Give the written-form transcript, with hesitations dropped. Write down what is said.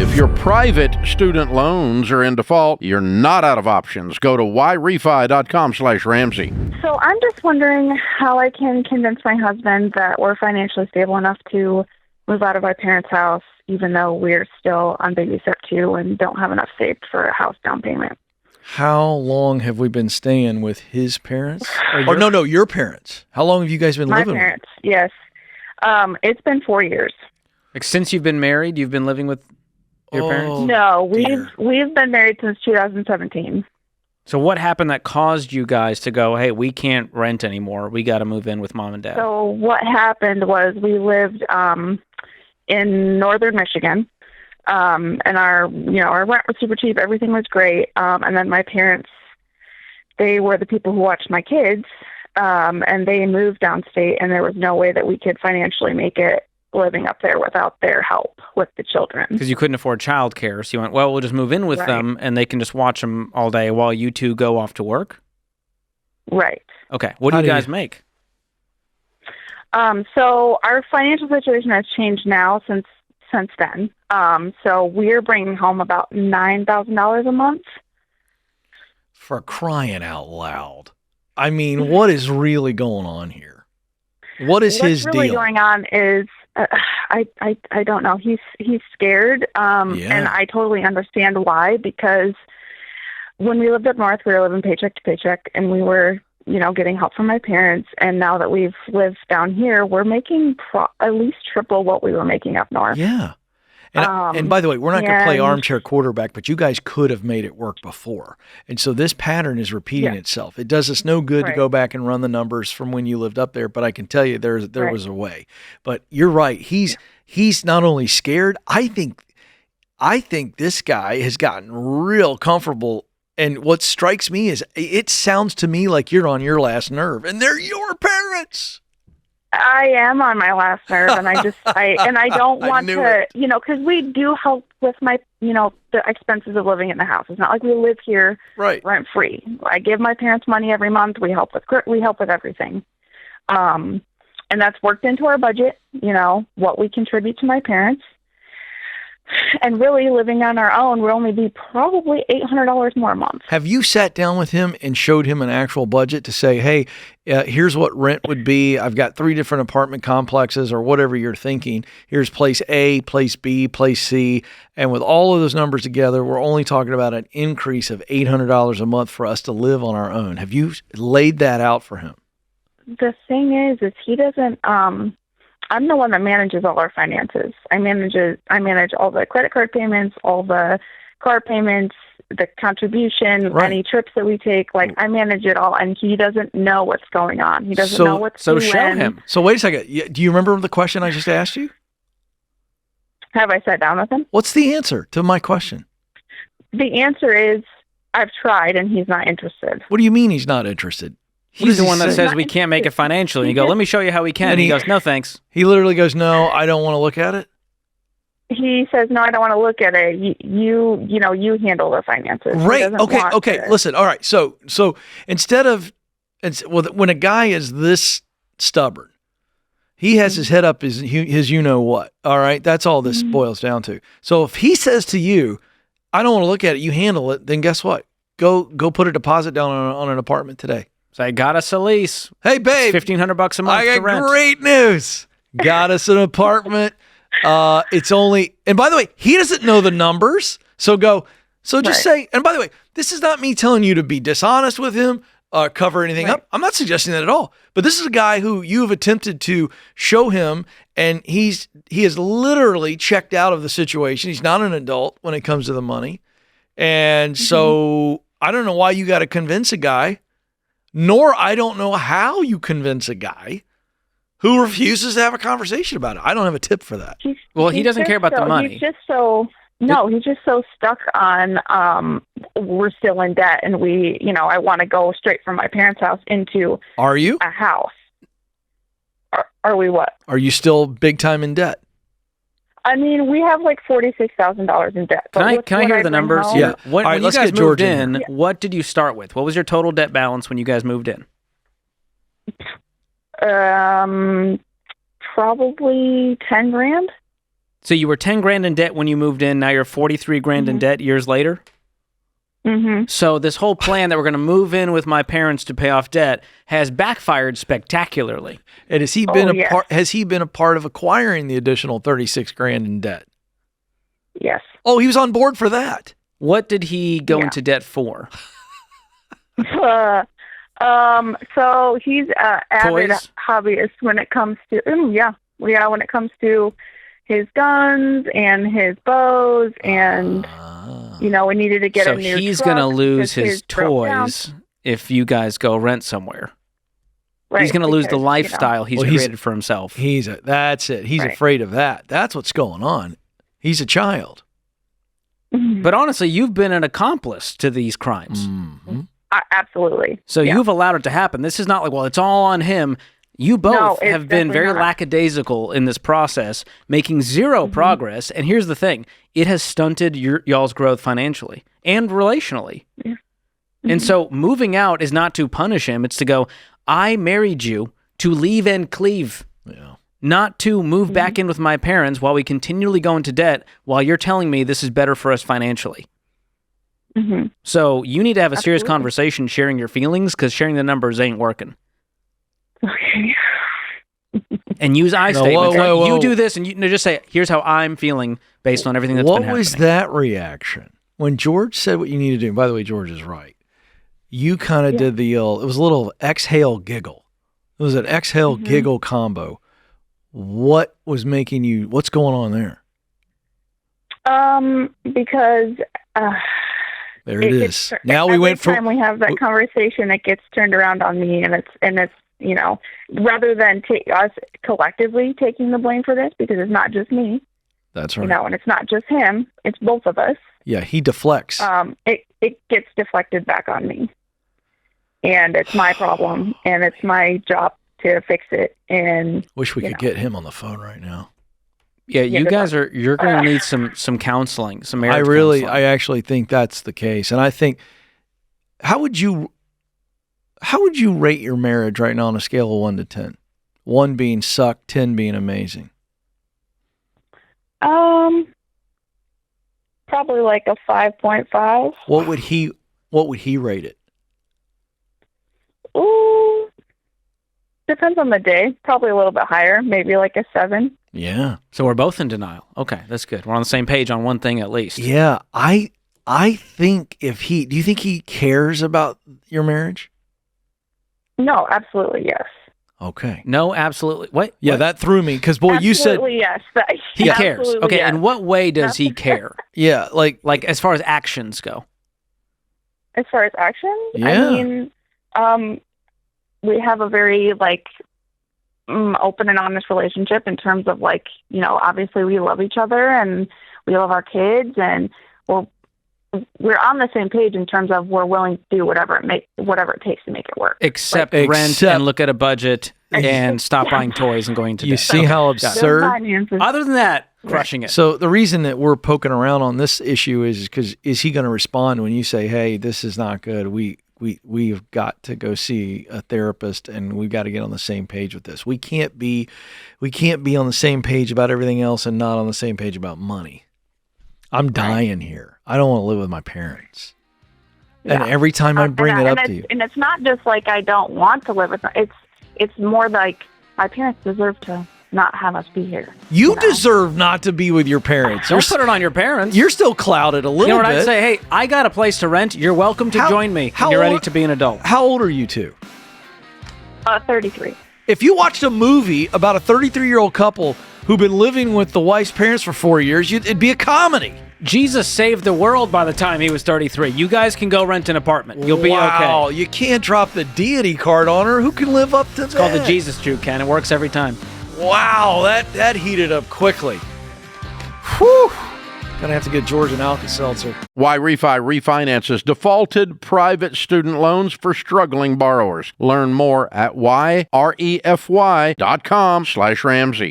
If your private student loans are in default, you're not out of options. Go to yrefi.com/Ramsey. So I'm just wondering how I can convince my husband that we're financially stable enough to move out of our parents' house, even though we're still on baby step 2 and don't have enough saved for a house down payment. How long have we been staying with his parents? No, your parents. How long have you guys been My living parents, yes. It's been 4 years. Like, since you've been married, you've been living with your parents? No, dear. we've been married since 2017. So what happened that caused you guys to go, hey, we can't rent anymore. We got to move in with mom and dad? So what happened was we lived in northern Michigan, and our rent was super cheap. Everything was great. And then my parents, they were the people who watched my kids, and they moved downstate, and there was no way that we could financially make it living up there without their help with the children. Because you couldn't afford childcare, so you went, well, we'll just move in with them, and they can just watch them all day while you two go off to work? Right. Okay. What do you guys make? So our financial situation has changed now since then. So we're bringing home about $9,000 a month. For crying out loud. I mean, what is really going on here? What is his deal? What's really going on is, I don't know. He's scared, and I totally understand why, because when we lived up north, we were living paycheck to paycheck, and we were, getting help from my parents. And now that we've lived down here, we're making at least triple what we were making up north. Yeah. And by the way, we're not going to play armchair quarterback, but you guys could have made it work before. And so this pattern is repeating itself. It does us no good to go back and run the numbers from when you lived up there, but I can tell you there was a way. But you're right. He's not only scared, I think this guy has gotten real comfortable. And what strikes me is it sounds to me like you're on your last nerve, and they're your parents. I am on my last nerve, and I don't want to, because we do help with my, the expenses of living in the house. It's not like we live here rent free. I give my parents money every month. We help with everything, and that's worked into our budget. What we contribute to my parents, and really living on our own would only be probably $800 more a month. Have you sat down with him and showed him an actual budget to say, hey, here's what rent would be. I've got 3 different apartment complexes or whatever you're thinking. Here's place A, place B, place C. And with all of those numbers together, we're only talking about an increase of $800 a month for us to live on our own. Have you laid that out for him? The thing is he doesn't, I'm the one that manages all our finances. I manage all the credit card payments, all the car payments, the contribution, any trips that we take. Like, I manage it all, and he doesn't know what's going on. He doesn't know what's So show him. So wait a second. Do you remember the question I just asked you? Have I sat down with him? What's the answer to my question? The answer is I've tried, and he's not interested. What do you mean he's not interested? He's the one that says we can't make it financially. And you go, let me show you how we can. And he goes, no, thanks. He literally goes, no, I don't want to look at it. He says, no, I don't want to look at it. You handle the finances. Right. Okay. Listen. All right. So when a guy is this stubborn, he has his head up his what. All right. That's all this boils down to. So if he says to you, I don't want to look at it, you handle it, then guess what? Go put a deposit down on an apartment today. So I got us a lease. Hey, babe. It's $1,500 a month to rent. I got great news. Got us an apartment. It's only, and by the way, he doesn't know the numbers. So just say, and by the way, this is not me telling you to be dishonest with him, cover anything up. I'm not suggesting that at all. But this is a guy who you've attempted to show him, and he is literally checked out of the situation. He's not an adult when it comes to the money. And so I don't know why you got to convince a guy. Nor I don't know how you convince a guy who refuses to have a conversation about it. I don't have a tip for that. He doesn't care about the money. He's just so stuck on we're still in debt, and I want to go straight from my parents' house into a house. Are we what? Are you still big time in debt? I mean, we have like $46,000 in debt. Can I hear the numbers? Home, yeah. When you guys moved in, what did you start with? What was your total debt balance when you guys moved in? Probably $10,000. So you were 10 grand in debt when you moved in. Now you're 43 grand in debt years later. Mm-hmm. So this whole plan that we're going to move in with my parents to pay off debt has backfired spectacularly. And has he been Has he been a part of acquiring the additional 36 grand in debt? Yes. Oh, he was on board for that. What did he go into debt for? So he's an avid hobbyist when it comes to when it comes to his guns and his bows, and we needed to get a new. So he's going to lose his toys if you guys go rent somewhere. Right, he's going to lose the lifestyle he's created for himself. That's it. He's afraid of that. That's what's going on. He's a child. But honestly, you've been an accomplice to these crimes. Mm-hmm. Absolutely. So you've allowed it to happen. This is not like, well, it's all on him. You both have been very lackadaisical in this process, making zero progress. And here's the thing. It has stunted y'all's growth financially and relationally. Yeah. And so moving out is not to punish him. It's to go, I married you to leave and cleave. Yeah. Not to move back in with my parents while we continually go into debt while you're telling me this is better for us financially. Mm-hmm. So you need to have a serious conversation sharing your feelings, because sharing the numbers ain't working. Okay. And use I statements. Whoa. You do this, and you just say, here's how I'm feeling based on everything that's been happening. What was that reaction? When George said what you need to do, and by the way, George is right, you kind of did the, it was a little exhale giggle. It was an exhale giggle combo. What was making you, what's going on there? Because there it is. Now we went from. Every time we have that conversation, it gets turned around on me, and it's rather than us collectively taking the blame for this, because it's not just me. That's right. And it's not just him; it's both of us. Yeah, he deflects. It gets deflected back on me, and it's my problem, and it's my job to fix it. And wish we could get him on the phone right now. Yeah, you're going to need some counseling, some marriage counseling. I actually think that's the case. And I think, how would you rate your marriage right now on a scale of 1 to 10? 1 being suck, 10 being amazing. Probably like a 5.5. What would he rate it? Ooh, depends on the day. Probably a little bit higher, maybe like a 7. Yeah. So we're both in denial. Okay, that's good. We're on the same page on one thing at least. Yeah. I think do you think he cares about your marriage? No, absolutely yes. Okay. No, absolutely. What? Yeah, that threw me, because boy, you said yes. He cares. Okay, yes. In what way does he care? Yeah, like as far as actions go. As far as actions? Yeah. I mean, we have a very open and honest relationship in terms of obviously we love each other and we love our kids, and we're on the same page in terms of we're willing to do whatever it takes to make it work. Except rent and look at a budget and stop buying toys and going to You see how absurd? Other than that, crushing it. So the reason that we're poking around on this issue is because is he going to respond when you say, hey, this is not good. We've got to go see a therapist, and we've got to get on the same page with this. We can't be on the same page about everything else and not on the same page about money. I'm dying here. I don't want to live with my parents. Yeah. And every time I bring it up to you. And it's not just like I don't want to live with them. It's more like my parents deserve to not have us be here. You deserve not to be with your parents. Don't put it on your parents. You're still clouded a little bit. You know what I'd say? Hey, I got a place to rent. You're welcome to join me. You're ready to be an adult. How old are you two? 33. If you watched a movie about a 33-year-old couple who've been living with the wife's parents for 4 years, it'd be a comedy. Jesus saved the world by the time he was 33. You guys can go rent an apartment. You'll be okay. Wow, you can't drop the deity card on her. Who can live up to that? It's called the Jesus juke, Ken. It works every time. Wow, that heated up quickly. Whew. Gonna have to get George an Alka-Seltzer. Why Refi refinances defaulted private student loans for struggling borrowers. Learn more at yrefy.com/Ramsey.